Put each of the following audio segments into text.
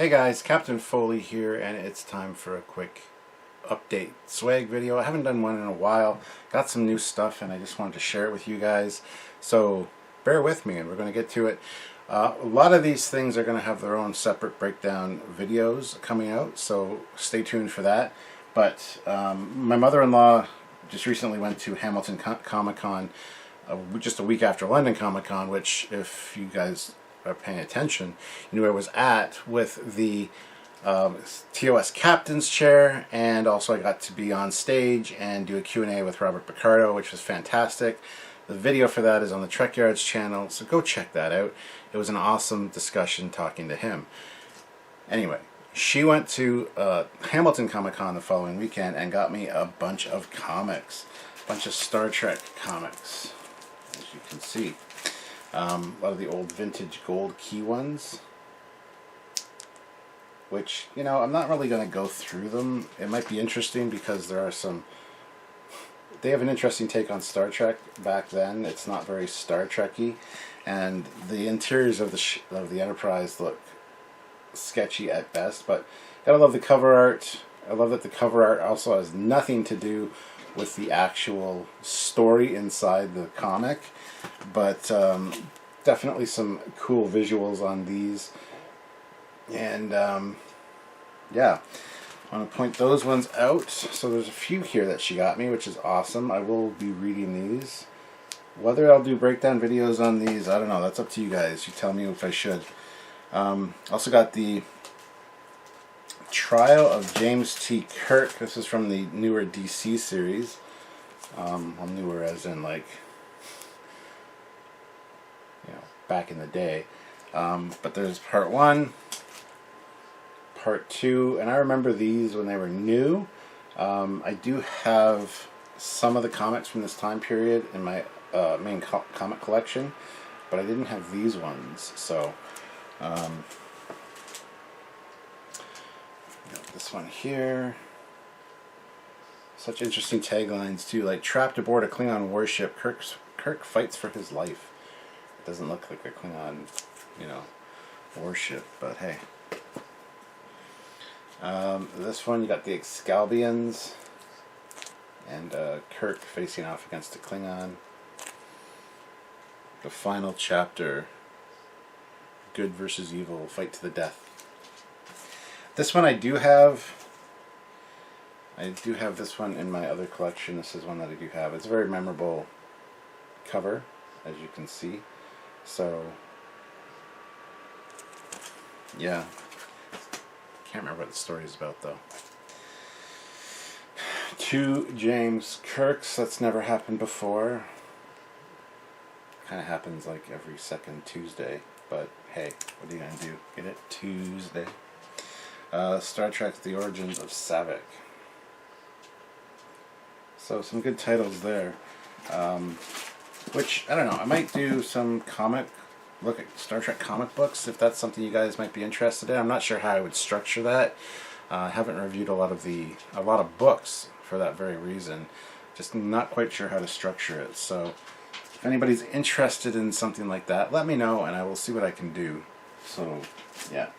Hey guys, Captain Foley here, and it's time for a quick update swag video. I haven't done one in a while. Got some new stuff and I just wanted to share it with you guys. So bear with me and we're going to get to it. A lot of these things are going to have their own separate breakdown videos coming out, so stay tuned for that. But my mother-in-law just recently went to Hamilton Comic-Con just a week after London Comic-Con, which, if you guys are paying attention, you knew I was at with the TOS Captain's Chair, and also I got to be on stage and do a Q&A with Robert Picardo, which was fantastic. The video for that is on the Trekyards channel, so go check that out. It was an awesome discussion talking to him. Anyway, she went to Hamilton Comic-Con the following weekend and got me a bunch of comics, a bunch of Star Trek comics, as you can see. A lot of the old vintage gold key ones, which, you know, I'm not really going to go through them. It might be interesting because there are some... They have an interesting take on Star Trek back then. It's not very Star Trek-y, and the interiors of the Enterprise look sketchy at best, but gotta love the cover art. I love that the cover art also has nothing to do with the actual story inside the comic, but definitely some cool visuals on these. And yeah, I want to point those ones out. So there's a few here that she got me, which is awesome. I will be reading these. Whether I'll do breakdown videos on these, I don't know. That's up to you guys. You tell me if I should. Also got the Trial of James T. Kirk. This is from the newer DC series. Well, newer as in, like, you know, back in the day. But there's part 1, part 2, and I remember these when they were new. I do have some of the comics from this time period in my main comic collection, but I didn't have these ones. So this one here. Such interesting taglines too, like trapped aboard a Klingon warship, Kirk fights for his life. It doesn't look like a Klingon, you know, warship, but hey. This one, you got the Excalbians and Kirk facing off against the Klingon. The final chapter, good versus evil, fight to the death. This one I do have. I do have this one in my other collection. This is one that I do have. It's a very memorable cover, as you can see. So, yeah. Can't remember what the story is about, though. 2 James Kirks. That's never happened before. Kind of happens like every second Tuesday. But hey, what are you going to do? Get it? Tuesday. Star Trek: The Origins of Saavik. So some good titles there. Which, I don't know, I might do some look at Star Trek comic books if that's something you guys might be interested in. I'm not sure how I would structure that. I haven't reviewed a lot of books for that very reason. Just not quite sure how to structure it. So if anybody's interested in something like that, let me know and I will see what I can do. So yeah.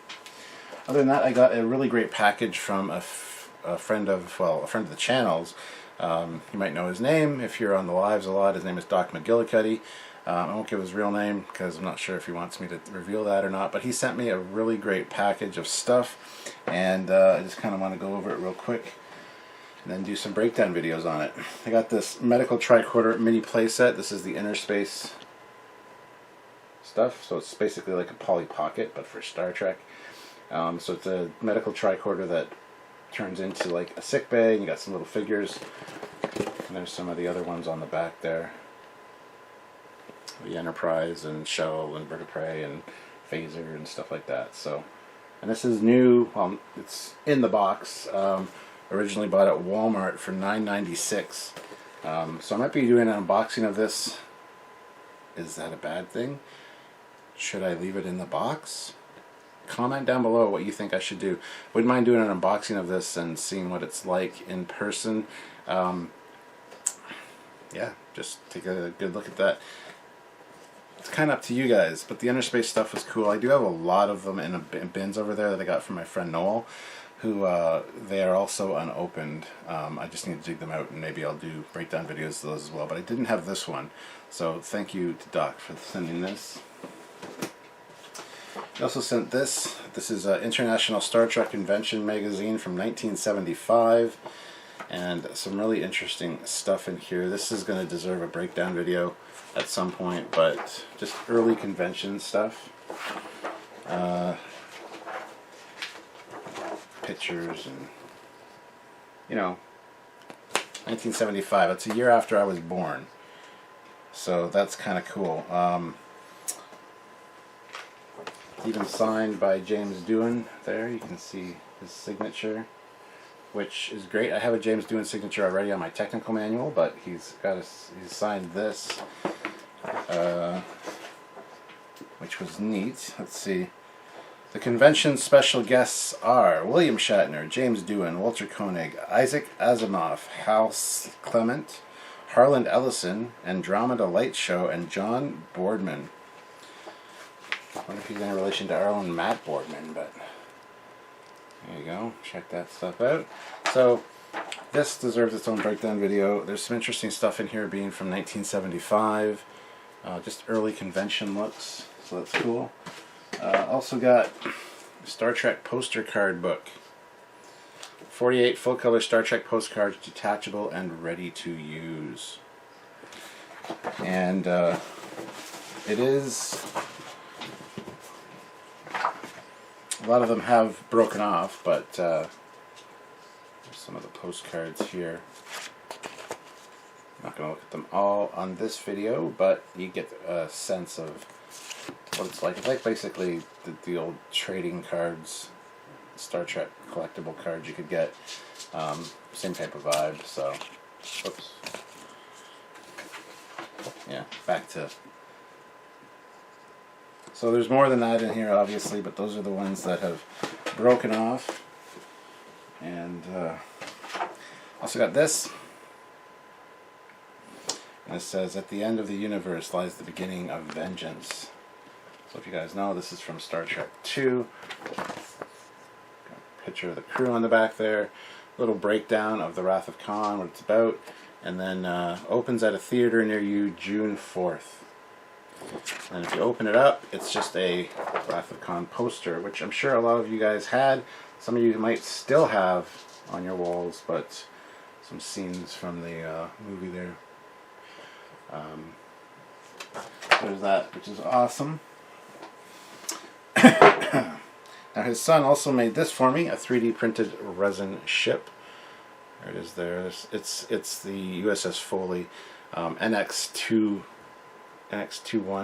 Other than that, I got a really great package from a friend of the channel's. You might know his name if you're on the lives a lot. His name is Doc McGillicutty. I won't give his real name because I'm not sure if he wants me to reveal that or not, but he sent me a really great package of stuff, and I just kind of want to go over it real quick and then do some breakdown videos on it. I got this medical tricorder mini playset. This is the Inner Space stuff, so it's basically like a Polly Pocket but for Star Trek. So it's a medical tricorder that turns into like a sick bay, and you got some little figures, and there's some of the other ones on the back there. The Enterprise and Shuttle and Bird of Prey and Phaser and stuff like that. So, and this is new. It's in the box. Originally bought at Walmart for $9.96. So I might be doing an unboxing of this. Is that a bad thing? Should I leave it in the box? Comment down below what you think I should do. Wouldn't mind doing an unboxing of this and seeing what it's like in person. Yeah, just take a good look at that. it's kind of up to you guys, but the inner space stuff was cool. I do have a lot of them in bins over there that I got from my friend Noel, who they are also unopened. I just need to dig them out, and maybe I'll do breakdown videos of those as well, but I didn't have this one, so thank you to Doc for sending this. He also sent this. This is International Star Trek Invention Magazine from 1975, and some really interesting stuff in here. This is going to deserve a breakdown video at some point, but just early convention stuff. Pictures and, you know, 1975. It's a year after I was born, so that's kind of cool. Even signed by James Doohan there. You can see his signature, which is great. I have a James Doohan signature already on my technical manual, but he's signed this, which was neat. Let's see. The convention special guests are William Shatner, James Doohan, Walter Koenig, Isaac Asimov, Hal Clement, Harland Ellison, Andromeda Light Show, and John Boardman. I wonder if he's in relation to our own Matt Boardman, but there you go. Check that stuff out. So this deserves its own breakdown video. There's some interesting stuff in here, being from 1975. Just early convention looks, so that's cool. Also got Star Trek poster card book. 48 full color Star Trek postcards, detachable and ready to use. And it is, a lot of them have broken off, but there's some of the postcards here. I'm not going to look at them all on this video, but you get a sense of what it's like. It's like basically the old trading cards, Star Trek collectible cards you could get. Same type of vibe, so, oops. Yeah, back to... So there's more than that in here, obviously, but those are the ones that have broken off. And also got this. And it says, "At the end of the universe lies the beginning of vengeance." So if you guys know, this is from Star Trek 2. Got a picture of the crew on the back there. Little breakdown of the Wrath of Khan, what it's about. And then opens at a theater near you June 4th. And if you open it up, it's just a Wrath of Khan poster, which I'm sure a lot of you guys had. Some of you might still have on your walls, but some scenes from the movie there. There's that, which is awesome. Now his son also made this for me, a 3D printed resin ship. There it is there. It's the USS Foley NX21.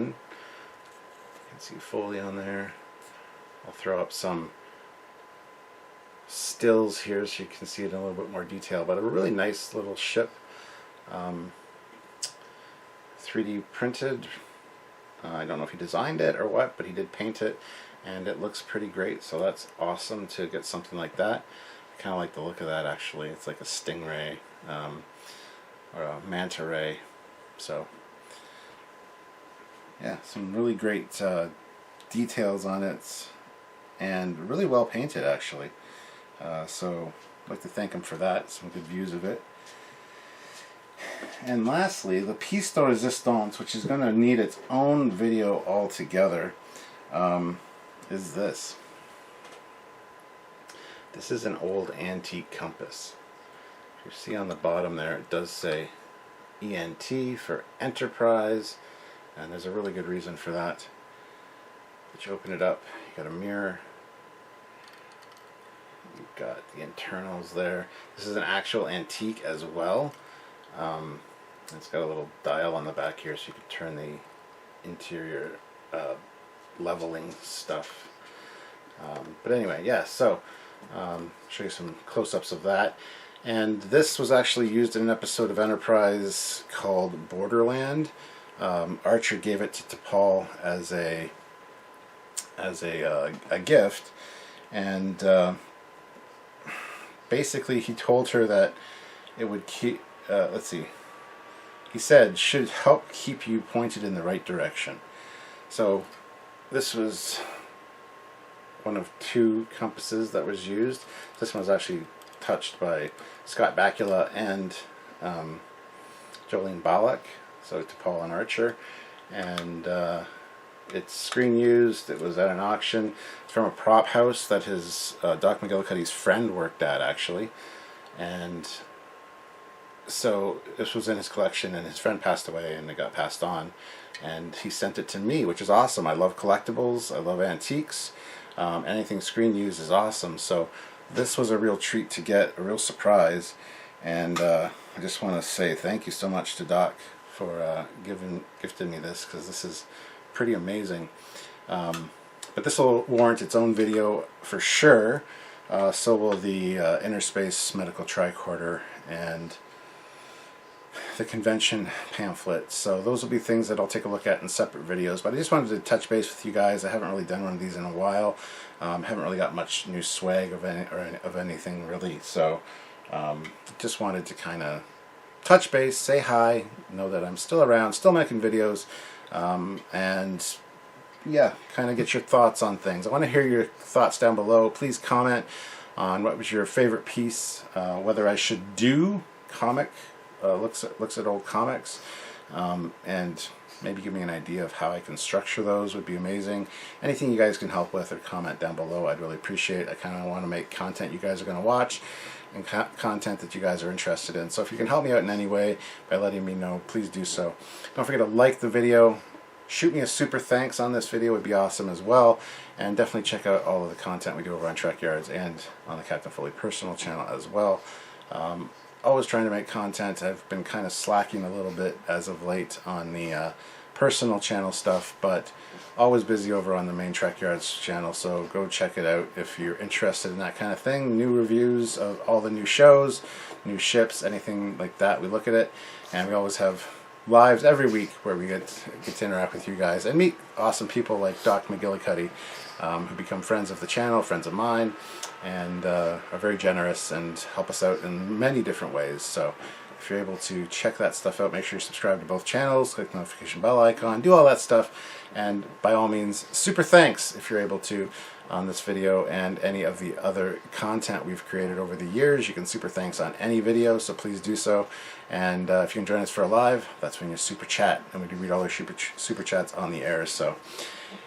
You can see Foley on there. I'll throw up some stills here so you can see it in a little bit more detail, but a really nice little ship. 3D printed. I don't know if he designed it or what, but he did paint it, and it looks pretty great, so that's awesome to get something like that. I kind of like the look of that, actually. It's like a stingray or a manta ray. So yeah, some really great details on it, and really well painted, actually. So I'd like to thank him for that. Some good views of it. And lastly, the piece de resistance, which is going to need its own video altogether, is this. This is an old antique compass. You see on the bottom there, it does say ENT for Enterprise, and there's a really good reason for that. But you open it up, you got a mirror, you've got the internals there. This is an actual antique as well. It's got a little dial on the back here, so you can turn the interior leveling stuff. But anyway, yeah, so show you some close-ups of that. And this was actually used in an episode of Enterprise called Borderland. Archer gave it to T'Pol as a gift, and basically he told her that it would keep. Let's see. He said should help keep you pointed in the right direction. So this was one of 2 compasses that was used. This one was actually touched by Scott Bakula and Jolene Ballack, so to Paul and Archer, and it's screen used. It was at an auction. It's from a prop house that his Doc McGillicutty's friend worked at, actually, and so this was in his collection, and his friend passed away and it got passed on, and he sent it to me, which is awesome. I love collectibles, I love antiques, anything screen used is awesome, so this was a real treat to get, a real surprise, and I just want to say thank you so much to Doc for gifting me this, because this is pretty amazing. But this will warrant its own video for sure. So will the Inner Space Medical Tricorder and the convention pamphlet. So those will be things that I'll take a look at in separate videos. But I just wanted to touch base with you guys. I haven't really done one of these in a while. Haven't really got much new swag of anything really. So just wanted to kind of touch base, say hi, know that I'm still around, still making videos, and yeah, kind of get your thoughts on things. I want to hear your thoughts down below. Please comment on what was your favorite piece, whether I should do comic looks at old comics, and maybe give me an idea of how I can structure those would be amazing. Anything you guys can help with or comment down below, I'd really appreciate. I kind of want to make content you guys are going to watch, and content that you guys are interested in. So if you can help me out in any way by letting me know, please do so. Don't forget to like the video. Shoot me a super thanks on this video, would be awesome as well. And definitely check out all of the content we do over on Trekyards and on the Captain Foley personal channel as well. Always trying to make content. I've been kind of slacking a little bit as of late on the personal channel stuff, but always busy over on the main Trekyards channel, so go check it out if you're interested in that kind of thing. New reviews of all the new shows, new ships, anything like that, we look at it, and we always have lives every week where we get to interact with you guys and meet awesome people like Doc McGillicutty, who become friends of the channel, friends of mine, and are very generous and help us out in many different ways. So if you're able to check that stuff out, make sure you subscribe to both channels, click the notification bell icon, do all that stuff, and by all means, super thanks if you're able to on this video and any of the other content we've created over the years. You can super thanks on any video, so please do so. And if you can join us for a live, that's when you super chat, and we do read all your super chats on the air. So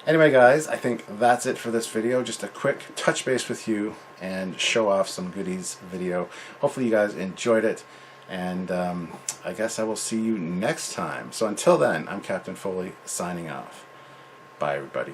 anyway, guys, I think that's it for this video. Just a quick touch base with you and show off some goodies video. Hopefully you guys enjoyed it, and I guess I will see you next time. So until then, I'm Captain Foley signing off. Bye, everybody.